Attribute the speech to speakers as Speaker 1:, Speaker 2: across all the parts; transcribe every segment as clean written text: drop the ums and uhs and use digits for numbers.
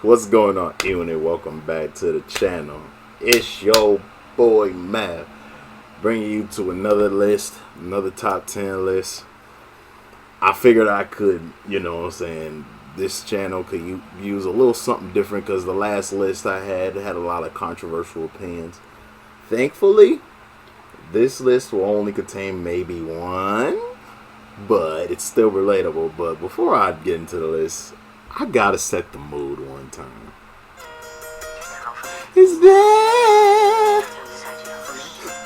Speaker 1: What's going on, Ewan? Welcome back to the channel. It's your boy Mav, bringing you to another list, another top 10 list. I figured I could, this channel could use a little something different because the last list I had a lot of controversial opinions. Thankfully, this list will only contain maybe one, but it's still relatable. But before I get into the list, I gotta set the mood one time. Is there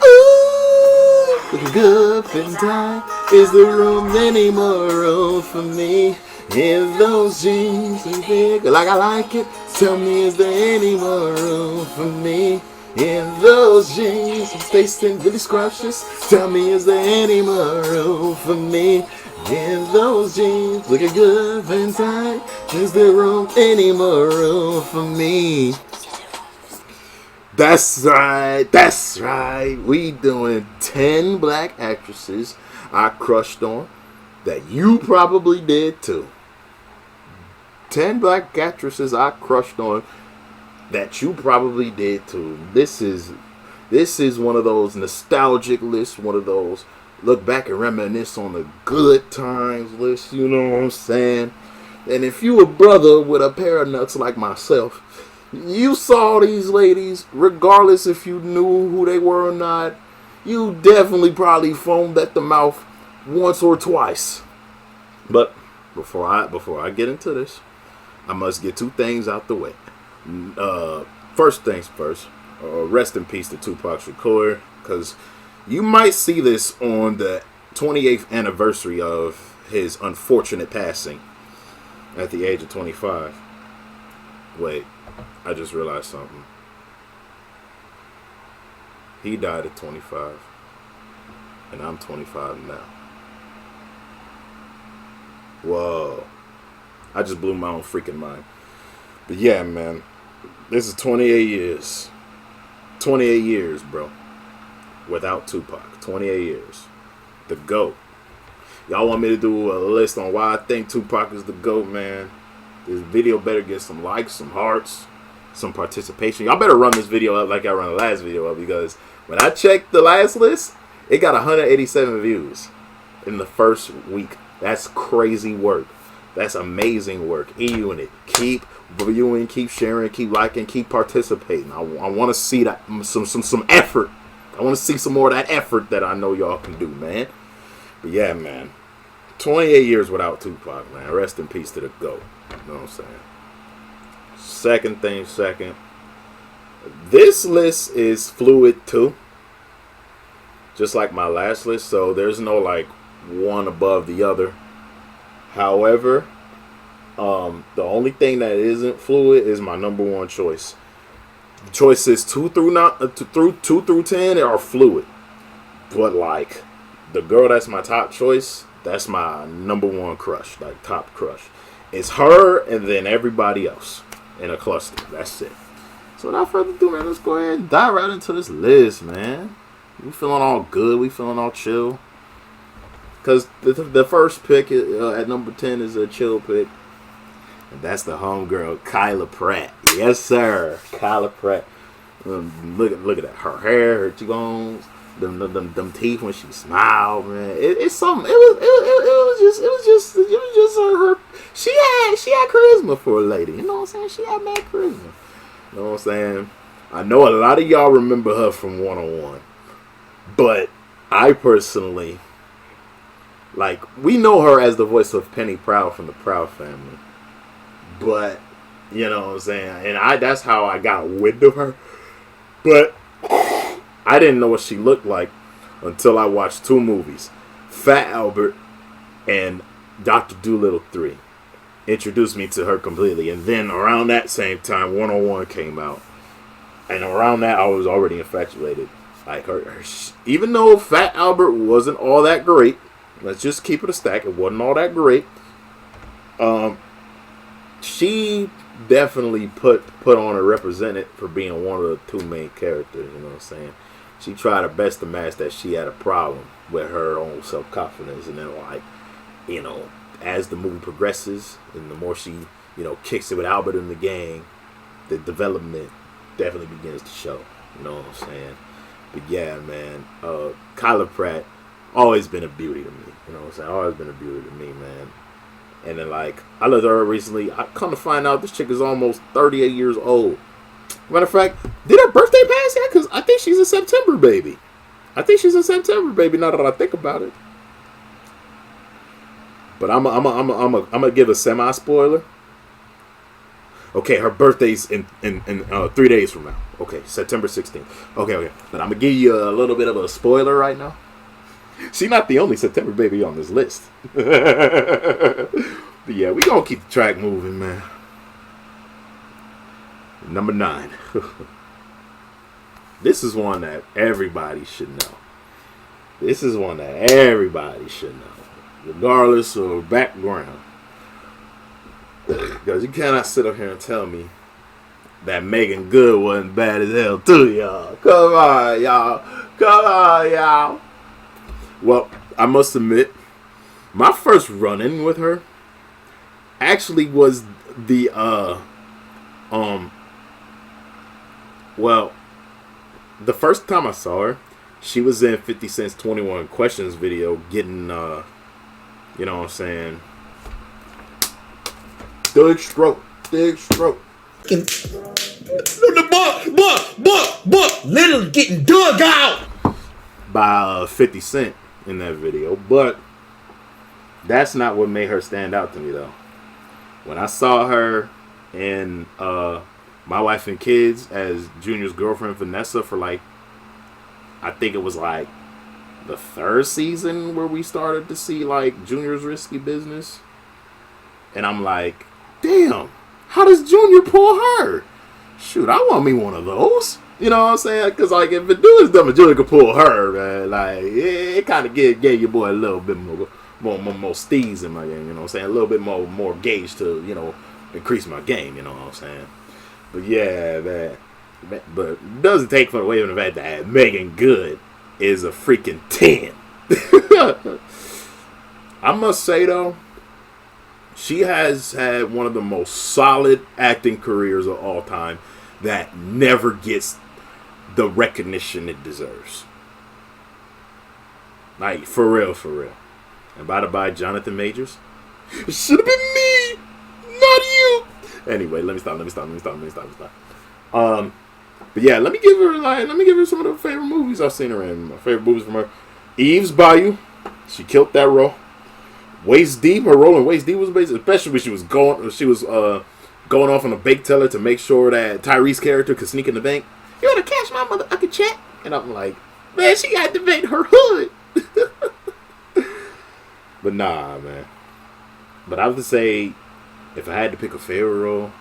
Speaker 1: ooh, good in time? Is there room, any more room for me? In those jeans and big, like I like it. Tell me, is there any more room for me? In those jeans, I'm tasting really scrumptious. Tell me, is there any more room for me? In those jeans, looking good in time. Is there room, any more room for me? That's right. We doing 10 black actresses I crushed on that you probably did too. 10 black actresses I crushed on that you probably did too. This is one of those nostalgic lists, one of those look back and reminisce on the good times lists, you know what I'm saying? And if you a brother with a pair of nuts like myself, you saw these ladies, regardless if you knew who they were or not, you definitely probably foamed at the mouth once or twice. But before I get into this, I must get two things out the way. First things first, rest in peace to Tupac Shakur, because you might see this on the 28th anniversary of his unfortunate passing at the age of 25. Wait, I just realized something. He died at 25, and I'm 25 now. Whoa. I just blew my own freaking mind. But yeah, man, this is 28 years. 28 years, bro. Without Tupac. 28 years. The GOAT. Y'all want me to do a list on why I think Tupac is the GOAT, man? This video better get some likes, some hearts, some participation. Y'all better run this video up like I run the last video up, because when I checked the last list, it got 187 views in the first week. That's crazy work. That's amazing work. E-Unit. Keep viewing, keep sharing, keep liking, keep participating. I want to see that some effort. I want to see some more of that effort that I know y'all can do, man. But yeah, man. 28 years without Tupac, man. Rest in peace to the GOAT. You know what I'm saying? Second thing, this list is fluid too. Just like my last list, so there's no like one above the other. However, the only thing that isn't fluid is my number one choice. Choices 2 through 10 are fluid, but like the girl that's my top choice, that's my number one crush, like top crush. It's her and then everybody else in a cluster. That's it. So without further ado, man, let's go ahead and dive right into this list, man. We feeling all good. We feeling all chill. Because the first pick at number 10 is a chill pick. And that's the homegirl, Kyla Pratt. Yes, sir. Kyla Pratt. Look at that. Her hair, her cheekbones, them teeth when she smiled, man. It's something. It was just her. She had charisma for a lady. You know what I'm saying? She had mad charisma. You know what I'm saying? I know a lot of y'all remember her from 101. But I personally, like, we know her as the voice of Penny Proud from the Proud Family. But, you know what I'm saying? And that's how I got wind of her. But I didn't know what she looked like until I watched two movies. Fat Albert and Dr. Dolittle 3 introduced me to her completely. And then around that same time, 101 came out. And around that, I was already infatuated. Like her, even though Fat Albert wasn't all that great, let's just keep it a stack. It wasn't all that great. She definitely put on or represented for being one of the two main characters. You know what I'm saying? She tried her best to match that. She had a problem with her own self-confidence, and then, like, you know, as the movie progresses and the more she kicks it with Albert and the gang, the development definitely begins to show. You know what I'm saying? But yeah, man, Kyla Pratt always been a beauty to me. You know what I'm saying? Always been a beauty to me, man. And then like I looked at her recently. I come to find out this chick is almost 38 years old. Matter of fact, did her birthday pass yet? Because I think she's a September baby. Now that I think about it. But I'm gonna give a semi spoiler. Okay, her birthday's in 3 days from now. Okay, September 16th. Okay. But I'm gonna give you a little bit of a spoiler right now. She's not the only September baby on this list. But yeah, we gonna keep the track moving, man. Number 9. This is one that everybody should know. Regardless of background. Because you cannot sit up here and tell me that Megan Good wasn't bad as hell too, y'all. Come on, y'all. Well, I must admit, my first run-in with her actually was the the first time I saw her, she was in 50 Cent's 21 Questions video getting you know what I'm saying, Big stroke.
Speaker 2: Literally getting dug out
Speaker 1: by 50 Cent in that video. But that's not what made her stand out to me, though. When I saw her in My Wife and Kids as Junior's girlfriend Vanessa for like, I think it was like the 3rd season where we started to see like Junior's risky business. And I'm like, damn, how does Junior pull her? Shoot, I want me one of those. You know what I'm saying? Because, like, if a dude is dumb, a Junior could pull her, man. Like, it kind of gave your boy a little bit more steez in my game, you know what I'm saying? A little bit more gauge to, increase my game, you know what I'm saying? But, yeah, man. But it doesn't take away from the fact that Megan Good is a freaking 10. I must say, though, she has had one of the most solid acting careers of all time that never gets the recognition it deserves. Like, for real. And by Jonathan Majors, it should have been me, not you. Anyway, let me stop. But yeah, let me give her some of the favorite movies I've seen her in. My favorite movies from her: Eve's Bayou. She killed that role. Waist Deep, her role in Waist Deep was amazing, especially when she was going off on a bank teller to make sure that Tyrese's character could sneak in the bank. You want to cash my mother? I could check. And I'm like, man, she got to bank her hood. But nah, man. But I would say, if I had to pick a favorite role,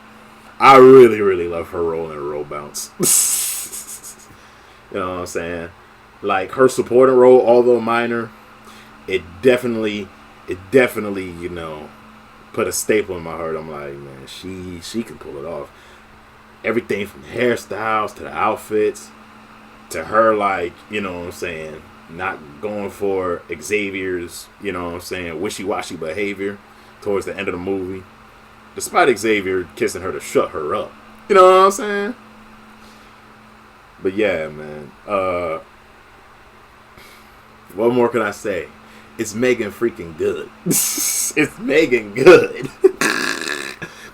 Speaker 1: I really, really love her role in Roll Bounce. You know what I'm saying? Like, her supporting role, although minor, it definitely, put a staple in my heart. I'm like, man, she can pull it off. Everything from the hairstyles to the outfits to her, like, you know what I'm saying, not going for Xavier's, you know what I'm saying, wishy-washy behavior towards the end of the movie, despite Xavier kissing her to shut her up. You know what I'm saying? But yeah, man. What more can I say? It's Megan freaking Good. It's Megan Good.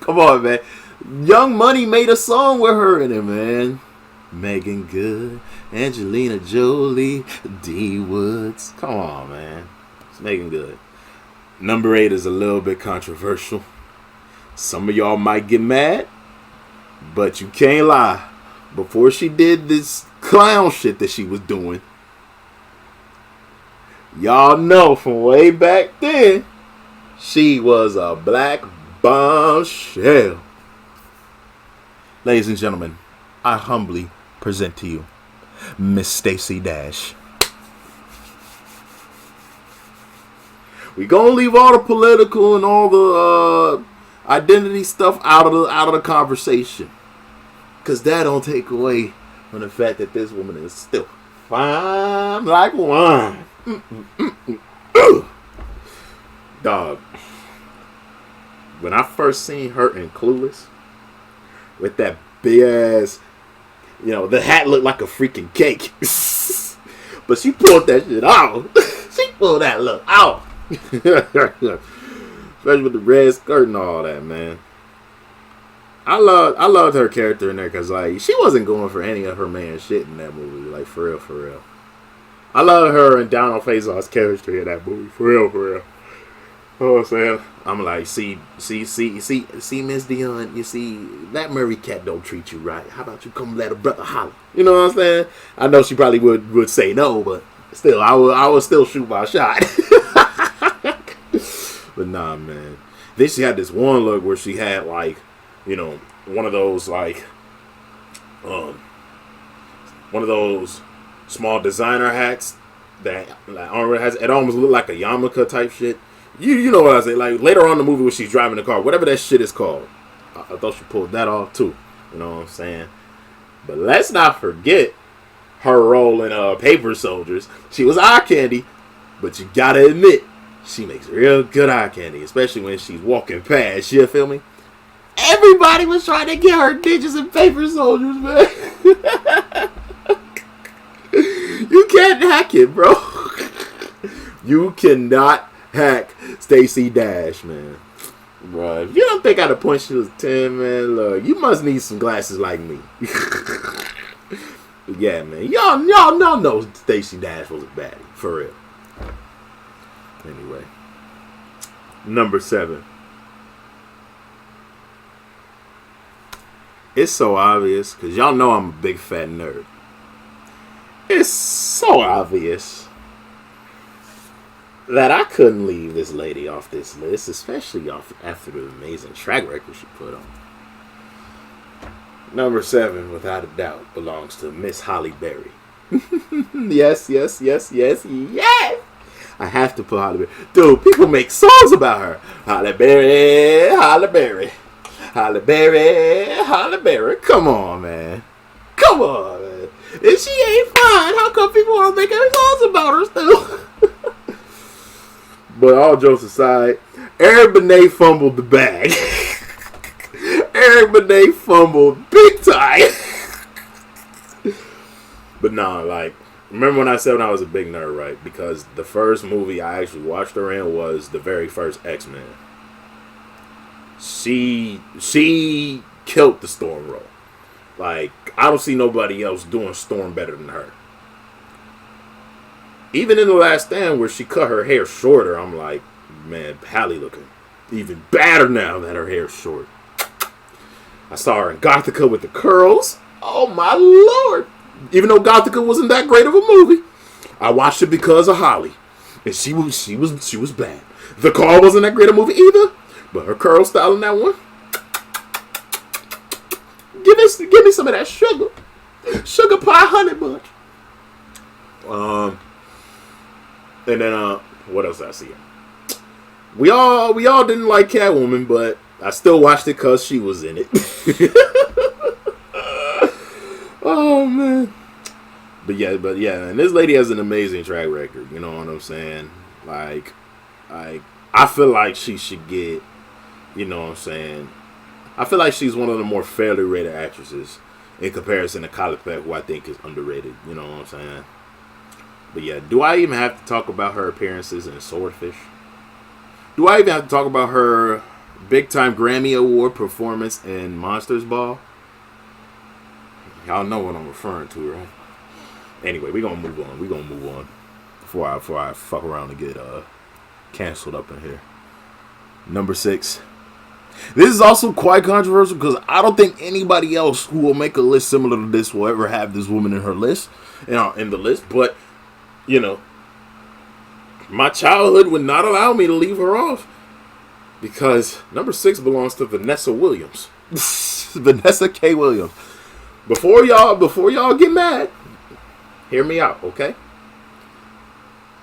Speaker 1: Come on, man. Young Money made a song with her in it, man. Megan Good, Angelina Jolie, D Woods. Come on, man. It's Megan Good. Number 8 is a little bit controversial. Some of y'all might get mad, but you can't lie. Before she did this clown shit that she was doing, y'all know from way back then, she was a black bombshell. Ladies and gentlemen, I humbly present to you Miss Stacey Dash. We gonna leave all the political and all the identity stuff out of the conversation, cause that don't take away from the fact that this woman is still fine like wine. Dog. when I first seen her in Clueless with that big ass, the hat looked like a freaking cake. But she pulled that shit out. She pulled that look out. Especially with the red skirt and all that, man. I loved her character in there because like she wasn't going for any of her man shit in that movie. Like for real. I love her and Donald Faison's character in that movie. For real. You know what I'm saying? I'm like, see, Miss Dion, you see, that Murray cat don't treat you right. How about you come let a brother holler? You know what I'm saying? I know she probably would say no, but still, I would still shoot my shot. But nah, man. Then she had this one look where she had like, one of those like, one of those small designer hats that has, it almost looked like a yarmulke type shit. You know what I say? Like later on in the movie when she's driving the car, whatever that shit is called, I thought she pulled that off too. You know what I'm saying? But let's not forget her role in Paper Soldiers. She was eye candy, but you gotta admit she makes real good eye candy, especially when she's walking past. You feel me? Everybody was trying to get her digits in Paper Soldiers, man. You can't hack it, bro. You cannot hack Stacey Dash, man. Bro, if you don't think I'd have punched you as 10, man, look, you must need some glasses like me. Yeah, man. Y'all know Stacey Dash was a baddie. For real. Anyway. Number 7. It's so obvious, because y'all know I'm a big fat nerd. It's so obvious that I couldn't leave this lady off this list, especially after the amazing track record she put on. Number 7, without a doubt, belongs to Miss Halle Berry. Yes. I have to put Halle Berry. Dude, people make songs about her. Halle Berry. Come on, man. If she ain't fine, how come people are making songs about her still? But all jokes aside, Eric Benet fumbled the bag. Eric Benet fumbled big time. But nah, like, remember when I said when I was a big nerd, right? Because the first movie I actually watched her in was the very first X-Men. She killed the Storm role. Like, I don't see nobody else doing Storm better than her. Even in The Last Stand, where she cut her hair shorter, I'm like, man, Halle looking even badder now that her hair's short. I saw her in Gothica with the curls. Oh my lord! Even though Gothica wasn't that great of a movie, I watched it because of Halle, and she was bad. The Call wasn't that great a movie either, but her curl style in that one. Give me some of that sugar pie honey bunch. And then what else I see? We all didn't like Catwoman, but I still watched it because she was in it. Oh man. But yeah, and this lady has an amazing track record. You know what I'm saying? Like, I feel like she should get. You know what I'm saying? I feel like she's one of the more fairly rated actresses in comparison to Kylie Peck, who I think is underrated. You know what I'm saying? But yeah, do I even have to talk about her appearances in Swordfish? Do I even have to talk about her big-time Grammy Award performance in Monsters Ball? Y'all know what I'm referring to, right? Anyway, we're going to move on. Before I fuck around and get canceled up in here. Number 6. This is also quite controversial because I don't think anybody else who will make a list similar to this will ever have this woman in her list, in the list. But, my childhood would not allow me to leave her off because number 6 belongs to Vanessa Williams. Vanessa K. Williams. Before y'all get mad, hear me out, okay?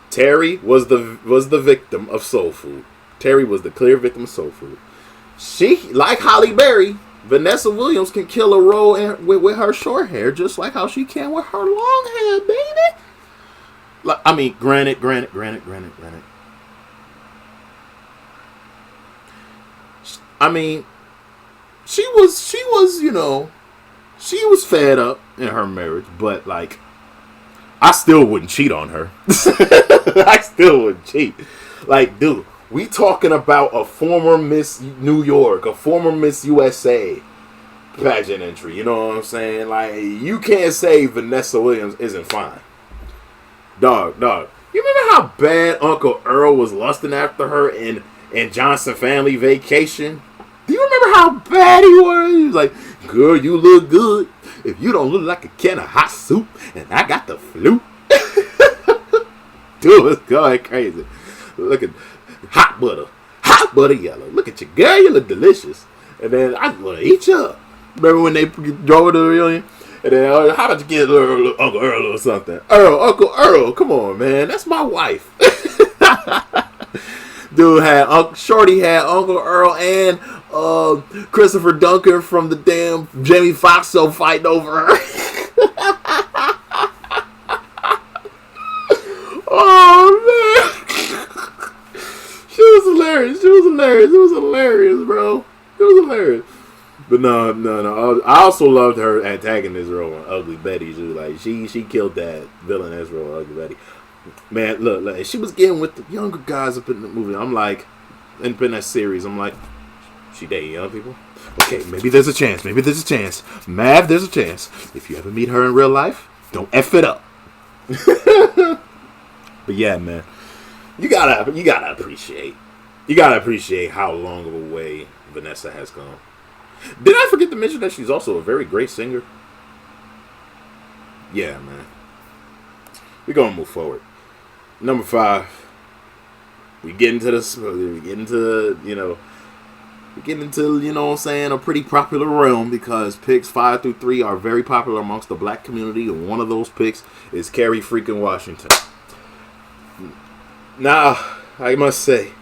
Speaker 1: Terry was the victim of Soul Food. Terry was the clear victim of Soul Food. She, like Halle Berry, Vanessa Williams can kill a role with her short hair just like how she can with her long hair, baby. Like, I mean, granted. I mean, she was, you know, she was fed up in her marriage, but like, I still wouldn't cheat on her. I still wouldn't cheat. Like, dude, we talking about a former Miss New York, a former Miss USA pageant entry. You know what I'm saying? Like, you can't say Vanessa Williams isn't fine. Dog. You remember how bad Uncle Earl was lusting after her in Johnson Family Vacation? Do you remember how bad he was? He was like, girl, you look good. If you don't look like a can of hot soup and I got the flu. Dude was going crazy. Look at hot butter yellow. Look at you, girl, you look delicious. And then I want to eat you up. Remember when they drove her to the reunion? And then, how about you get little Uncle Earl or something? Uncle Earl, come on, man. That's my wife. Dude Shorty had Uncle Earl and Christopher Duncan from the damn Jamie Foxx show fighting over her. Oh, man. She was hilarious. It was hilarious, bro. It was hilarious. But no. I also loved her antagonist role on Ugly Betty. She killed that villainess role on Ugly Betty. Man, look, she was getting with the younger guys up in the movie. I'm like, in that series, I'm like, she dating young people? Okay, maybe there's a chance. Mav, there's a chance. If you ever meet her in real life, don't F it up. But yeah, man, you gotta appreciate how long of a way Vanessa has come. Did I forget to mention that she's also a very great singer? Yeah, man. We're gonna move forward. Number 5. We get into you know what I'm saying, a pretty popular realm, because picks 5 through 3 are very popular amongst the black community, and one of those picks is Kerry freaking Washington. Now, I must say,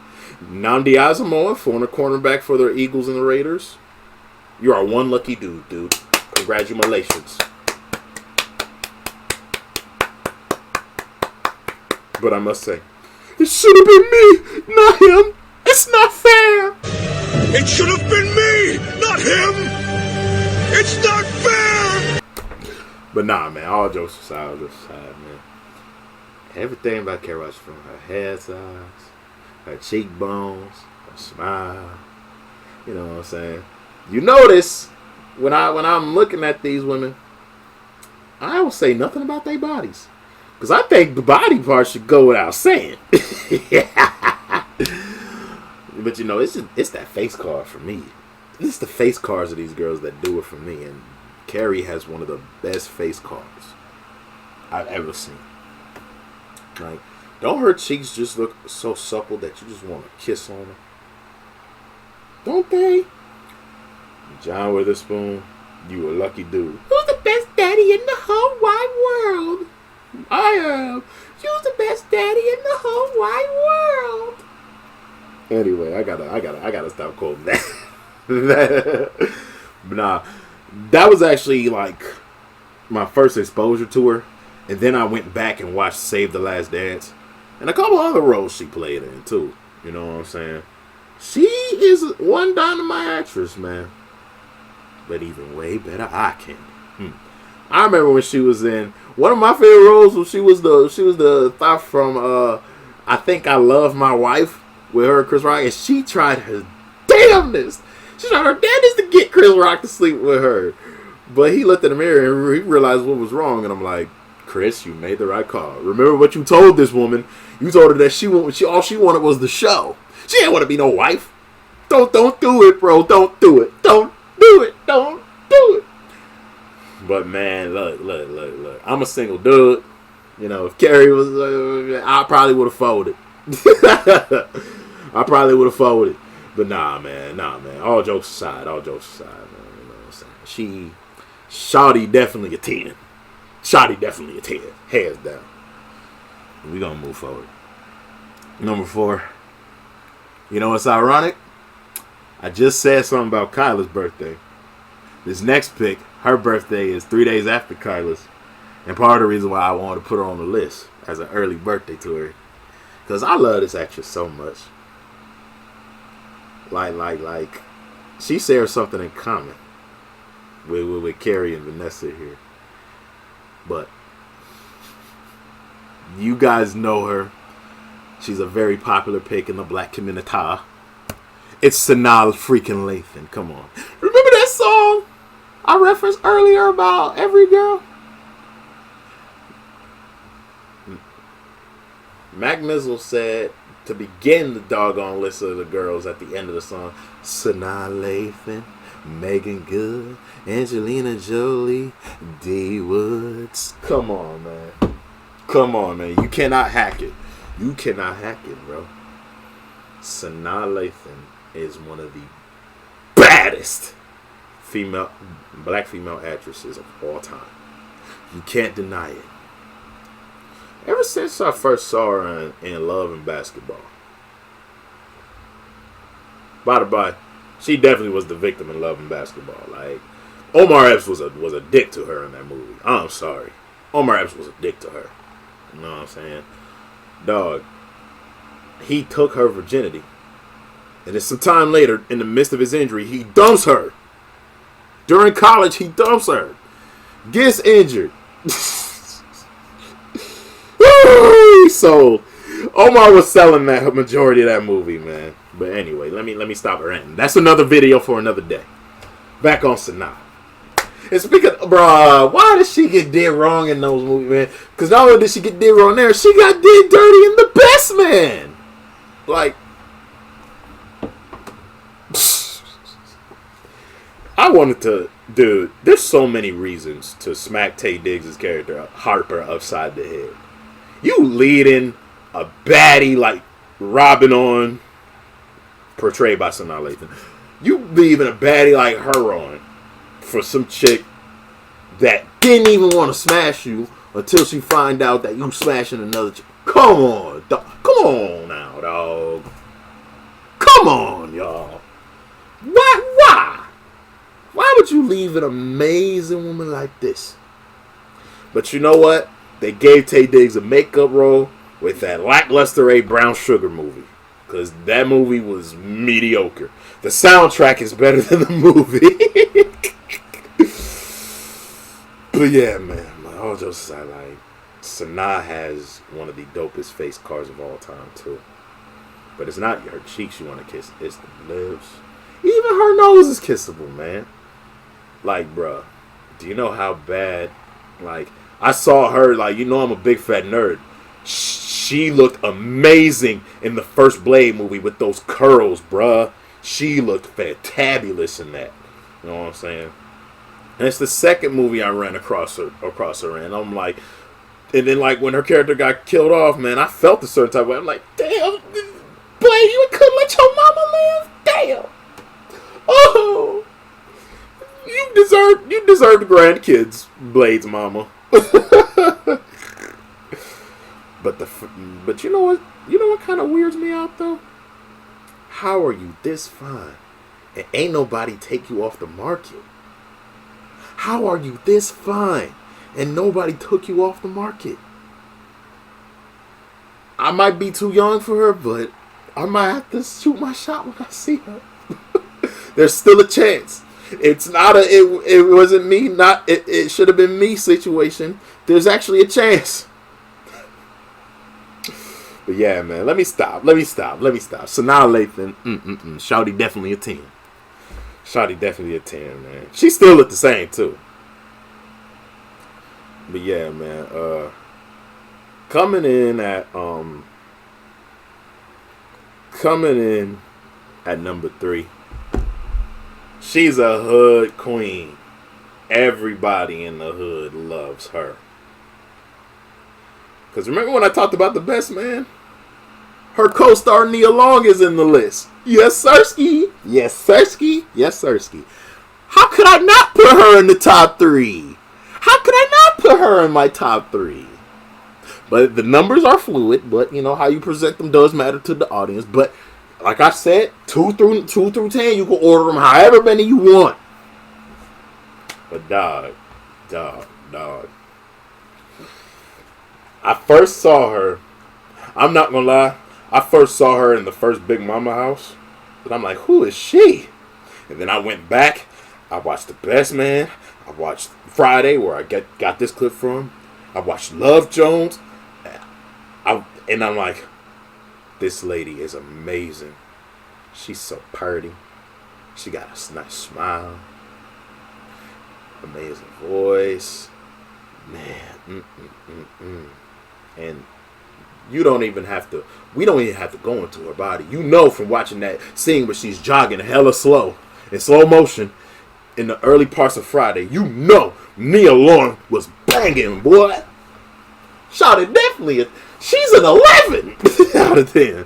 Speaker 1: Nnamdi Asomugha, former cornerback for the Eagles and the Raiders, you are one lucky dude. Congratulations. But I must say, it should have been me, not him. It's not fair.
Speaker 2: It should have been me, not him. It's not fair.
Speaker 1: But nah, man, all jokes aside, man. Everything about Kerry Washington, from her hair size, her cheekbones, her smile, you know what I'm saying? You notice when I'm looking at these women, I don't say nothing about their bodies, because I think the body part should go without saying. But you know, it's that face card for me. It's the face cards of these girls that do it for me, and Kerry has one of the best face cards I've ever seen. Like, don't her cheeks just look so supple that you just want to kiss on her? Don't they? John Witherspoon, you a lucky dude. Who's the best daddy in the whole wide world? I am. You're the best daddy in the whole wide world. Anyway, I gotta stop quoting that. But nah, that was actually like my first exposure to her, and then I went back and watched Save the Last Dance, and a couple other roles she played in too. You know what I'm saying? She is one dynamite actress, man. But even way better eye candy. I remember when she was in one of my favorite roles. When she was the thought from I Think I Love My Wife with her and Chris Rock, and she tried her damnedest. She tried her damnedest to get Chris Rock to sleep with her, but he looked in the mirror and he realized what was wrong. And I'm like, Chris, you made the right call. Remember what you told this woman. You told her that all she wanted was the show. She didn't want to be no wife. Don't do it, bro. Don't do it. Don't do it. Don't do it. But man, look. I'm a single dude. You know, if Kerry was, I probably would have folded. I probably would have folded. But nah, man. All jokes aside, man. You know what I'm saying? Shawty definitely a 10. Shawty definitely a 10. Hands down. We gonna move forward. Number 4. You know what's ironic? I just said something about Kyla's birthday. This next pick, her birthday is 3 days after Kyla's. And part of the reason why I wanted to put her on the list as an early birthday to her, because I love this actress so much. Like, she shares something in common with Carrie and Vanessa here. But you guys know her. She's a very popular pick in the black community. It's Sanaa freaking Lathan. Come on. Remember that song I referenced earlier about Every Girl? Mac Mizzle said to begin the doggone list of the girls at the end of the song, Sanaa Lathan, Megan Good, Angelina Jolie, D Woods. Come on, man. Come on, man. You cannot hack it. You cannot hack it, bro. Sanaa Lathan is one of the baddest black female actresses of all time. You can't deny it. Ever since I first saw her in Love and Basketball. By the by, she definitely was the victim in Love and Basketball. Like, Omar Epps was a dick to her in that movie. I'm sorry. Omar Epps was a dick to her. You know what I'm saying? Dog, he took her virginity. And then some time later, in the midst of his injury, he dumps her. During college, he dumps her. Gets injured. So Omar was selling that majority of that movie, man. But anyway, let me stop ranting. That's another video for another day. Back on Sanaa. And speaking of, bruh, why did she get dead wrong in those movies, man? Because not only did she get dead wrong there, she got dead dirty in The Best Man. Like, I wanted to, dude, there's so many reasons to smack Taye Diggs' character, Harper, upside the head. You leading a baddie like Robin on, portrayed by Sanaa Lathan. You leaving a baddie like her on for some chick that didn't even want to smash you until she find out that you smashing another chick. Come on, dog. Come on now, dog. Come on, y'all. Why? Why would you leave an amazing woman like this? But you know what? They gave Taye Diggs a makeup role with that lackluster A Brown Sugar movie. Because that movie was mediocre. The soundtrack is better than the movie. But yeah, man. All jokes aside, like, Sanaa has one of the dopest face cards of all time, too. But it's not her cheeks you want to kiss. It's the lips. Even her nose is kissable, man. Like, bruh. Do you know how bad, like, I saw her, like, you know I'm a big fat nerd. She looked amazing in the first Blade movie with those curls, bruh. She looked fantabulous in that. You know what I'm saying? And it's the second movie I ran across her in. I'm like, and then like when her character got killed off, man, I felt a certain type of way. I'm like, damn, Blade, you couldn't let your mama live? Damn. Oh, you deserve the grandkids, Blade's mama. But you know what? You know what kind of weirds me out though? How are you this fine and ain't nobody take you off the market? How are you this fine and nobody took you off the market? I might be too young for her, but I might have to shoot my shot when I see her. There's still a chance. It's not it wasn't me, it should have been me situation. There's actually a chance. But yeah, man, let me stop. Sanaa Lathan, Shawty definitely a 10. Shawty definitely a 10, man. She still look the same too. But yeah, man, coming in at number 3. She's a hood queen. Everybody in the hood loves her. Because remember when I talked about The Best Man? Her co-star Nia Long is in the list. Yes, Sirski. Yes, Sirski. Yes, Sirski. How could I not put her in the top 3? How could I not put her in my top 3? But the numbers are fluid, but you know how you present them does matter to the audience. But like I said, 2 through 10, you can order them however many you want. But dog. I first saw her. I'm not gonna lie. I first saw her in the first Big Mama house. But I'm like, who is she? And then I went back. I watched The Best Man. I watched Friday, where I got this clip from. I watched Love Jones. And I'm like, this lady is amazing. She's so pretty. She got a nice smile. Amazing voice. Man. And you don't even have to, we don't even have to go into her body. You know from watching that scene where she's jogging hella slow, in slow motion, in the early parts of Friday, you know Nia Long was banging, boy. Shouted definitely, she's an 11 out of 10.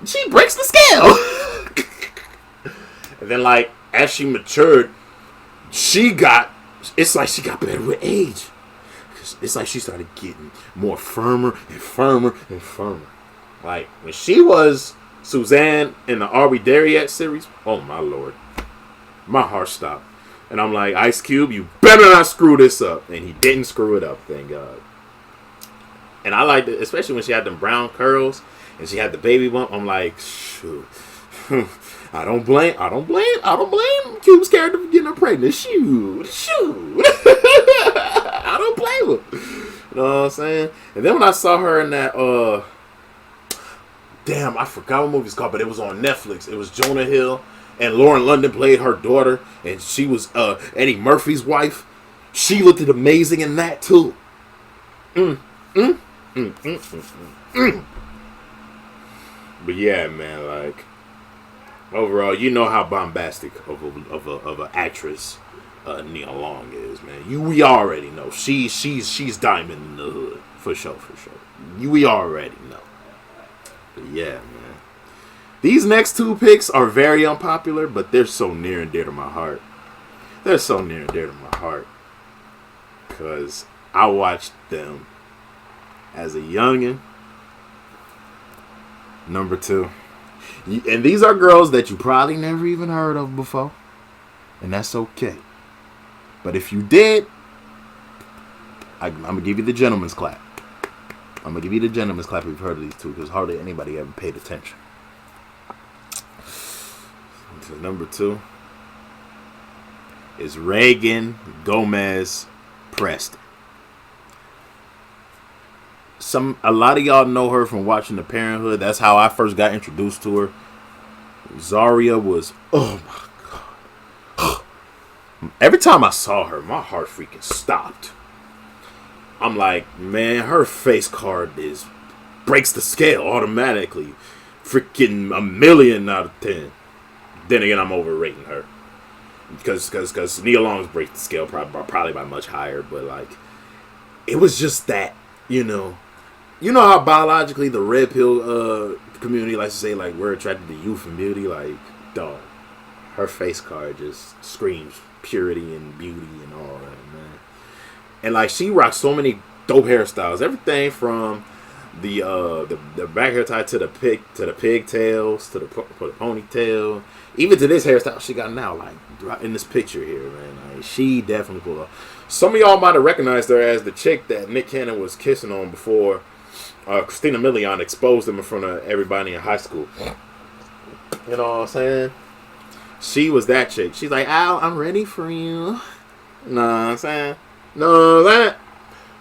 Speaker 1: She breaks the scale. And then, like, as she matured, it's like she got better with age. It's like she started getting more firmer and firmer and firmer. Like, when she was Suzanne in the Are We There Yet series, oh my lord. My heart stopped. And I'm like, Ice Cube, you better not screw this up. And he didn't screw it up, thank God. And I liked it, especially when she had them brown curls and she had the baby bump. I'm like, shoot. I don't blame Cube's character for getting her pregnant. Shoot. I don't blame her. You know what I'm saying? And then when I saw her in that, damn, I forgot what movie it's called, but it was on Netflix. It was Jonah Hill, and Lauren London played her daughter, and she was Eddie Murphy's wife. She looked amazing in that too. But yeah, man, like, overall, you know how bombastic of a actress Nia Long is, man. We already know she's diamond in the hood for sure. We already know. But yeah, man. These next two picks are very unpopular, but they're so near and dear to my heart. Because I watched them as a youngin'. Number two. And these are girls that you probably never even heard of before. And that's okay. But if you did, I'm going to give you the gentleman's clap. I'm going to give you the gentleman's clap if you've heard of these two, because hardly anybody ever paid attention. So number two is Reagan Gomez Preston. A lot of y'all know her from watching The Parenthood. That's how I first got introduced to her. Zaria was, oh my God. Every time I saw her, my heart freaking stopped. I'm like, man, her face card breaks the scale automatically. Freaking 1,000,000 out of 10. Then again, I'm overrating her. Because Nia Long breaks the scale probably by much higher. But like, it was just that, you know how biologically the red pill community likes to say, like, we're attracted to youth and beauty? Like, dog, her face card just screams purity and beauty and all that, man. And like, she rocks so many dope hairstyles. Everything from the back hair tie to the pigtails to the ponytail, even to this hairstyle she got now. Like, in this picture here, man, like, she definitely pulled off. Some of y'all might have recognized her as the chick that Nick Cannon was kissing on before Christina Milian exposed him in front of everybody in high school. You know what I'm saying? She was that chick. She's like, Al, I'm ready for you. Know what I'm saying? No, that.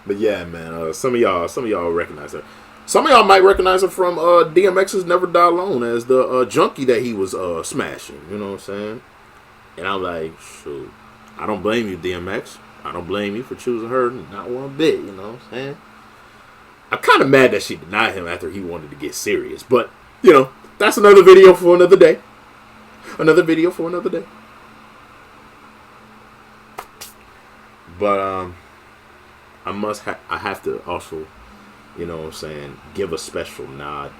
Speaker 1: But yeah, man, some of y'all recognize her. Some of y'all might recognize her from DMX's Never Die Alone as the junkie that he was smashing. You know what I'm saying? And I'm like, shoot, I don't blame you, DMX. I don't blame you for choosing her, not one bit. You know what I'm saying? I'm kind of mad that she denied him after he wanted to get serious. But, you know, that's another video for another day. But I have to also, you know what I'm saying, give a special nod,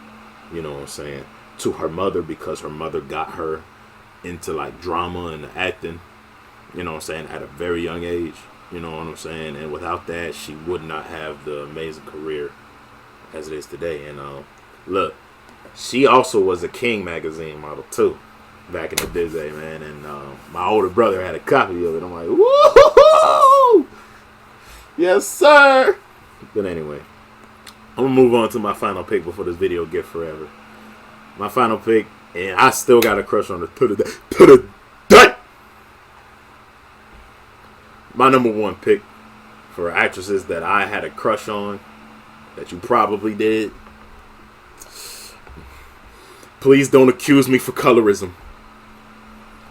Speaker 1: you know what I'm saying, to her mother, because her mother got her into like drama and acting, you know what I'm saying, at a very young age, you know what I'm saying, and without that she would not have the amazing career as it is today. And look, she also was a King magazine model too back in the day, man, and my older brother had a copy of it. I'm like, woo! Yes, sir. But anyway, I'm gonna move on to my final pick before this video get forever. My final pick, and I still got a crush on her to the day my number one pick for actresses that I had a crush on, that you probably did. Please don't accuse me for colorism.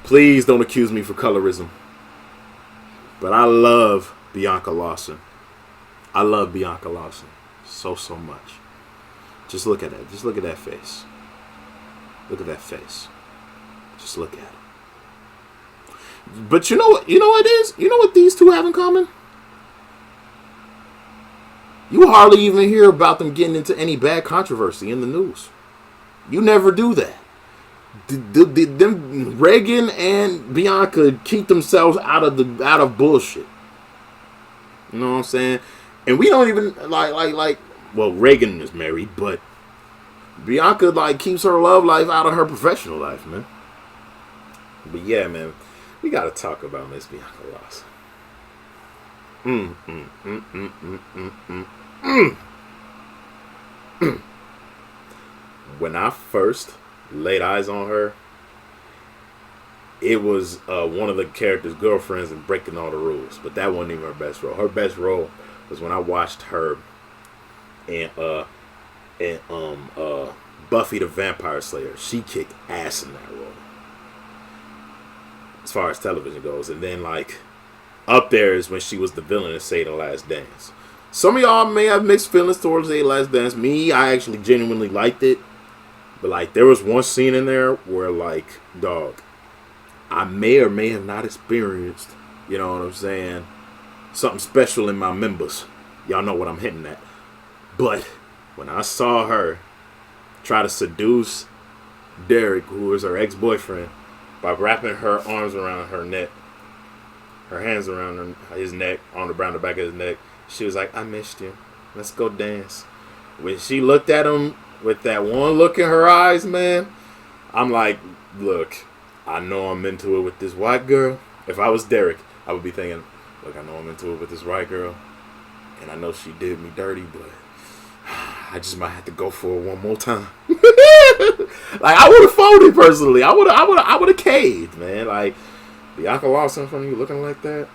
Speaker 1: Please don't accuse me for colorism. But I love Bianca Lawson. I love Bianca Lawson so much. Just look at that. Just look at that face. Look at that face. Just look at it. But you know what? You know what it is? You know what these two have in common? You hardly even hear about them getting into any bad controversy in the news. You never do that. Them Reagan and Bianca keep themselves out of bullshit. You know what I'm saying? And we don't even like. Well, Reagan is married, but Bianca keeps her love life out of her professional life, man. But yeah, man, we gotta talk about Miss Bianca Lawson. When I first laid eyes on her, it was one of the characters' girlfriends in Breaking All the Rules, but that wasn't even her best role. Her best role was when I watched her in Buffy the Vampire Slayer. She kicked ass in that role, as far as television goes. And then up there is when she was the villain in Say the Last Dance. Some of y'all may have mixed feelings towards Say the Last Dance. Me, I actually genuinely liked it. But there was one scene in there where dog, I may or may have not experienced, you know what I'm saying, something special in my members. Y'all know what I'm hitting at. But when I saw her try to seduce Derek, who was her ex-boyfriend, by wrapping her arms around her neck, her hands around his neck, around the back of his neck, she was like, I missed you. Let's go dance. When she looked at him with that one look in her eyes, man, I'm like, look, I know I'm into it with this white girl. If I was Derek, I would be thinking, look, I know I'm into it with this white girl, and I know she did me dirty, but I just might have to go for it one more time. I would have folded personally. I would have caved, man. Bianca Lawson in front of you looking like that.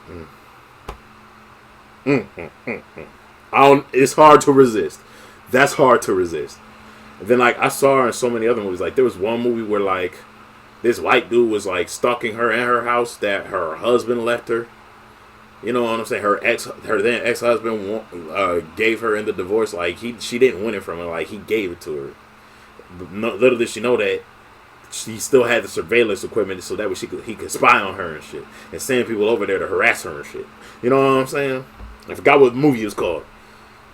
Speaker 1: It's hard to resist. That's hard to resist. And then I saw her in so many other movies. There was one movie where this white dude was stalking her in her house that her husband left her. You know what I'm saying? Her then ex-husband gave her in the divorce. She didn't win it from him. He gave it to her. But little did she know that she still had the surveillance equipment, so that way he could spy on her and shit, and send people over there to harass her and shit. You know what I'm saying? I forgot what the movie was called.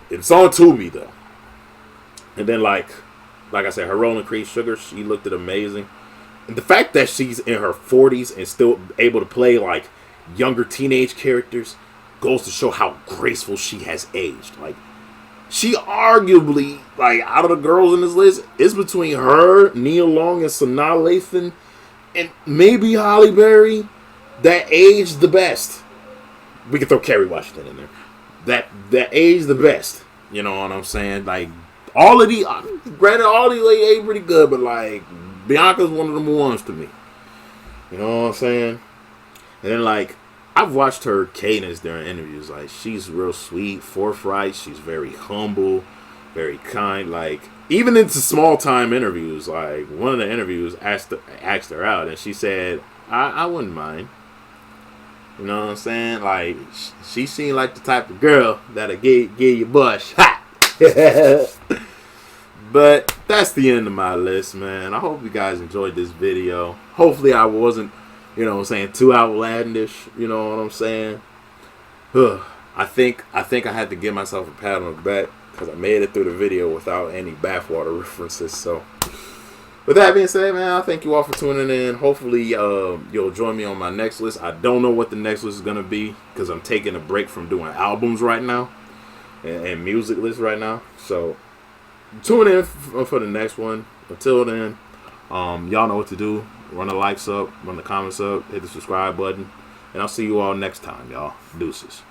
Speaker 1: It's on Tubi though. And then like I said, her role in Creed Sugar, she looked amazing. And the fact that she's in her 40s and still able to play younger teenage characters goes to show how graceful she has aged. She arguably, out of the girls in this list, is between her, Nia Long, and Sanaa Lathan, and maybe Halle Berry, that aged the best. We can throw Kerry Washington in there. That aged the best. You know what I'm saying? All of these, granted, all these age pretty good, but Bianca's one of them ones to me. You know what I'm saying? And then I've watched her cadence during interviews. She's real sweet, forthright. She's very humble, very kind. Even into small time interviews, one of the interviews asked her out, and she said, I wouldn't mind. You know what I'm saying? She seemed like the type of girl that'll give you bush. Ha! But that's the end of my list, man. I hope you guys enjoyed this video. Hopefully I wasn't, too outlandish. You know what I'm saying? I think I had to give myself a pat on the back because I made it through the video without any bathwater references. So, with that being said, man, I thank you all for tuning in. Hopefully, you'll join me on my next list. I don't know what the next list is going to be because I'm taking a break from doing albums right now and music lists right now. So, tune in for the next one. Until then, y'all know what to do. Run the likes up, run the comments up, hit the subscribe button, and I'll see you all next time, y'all. Deuces.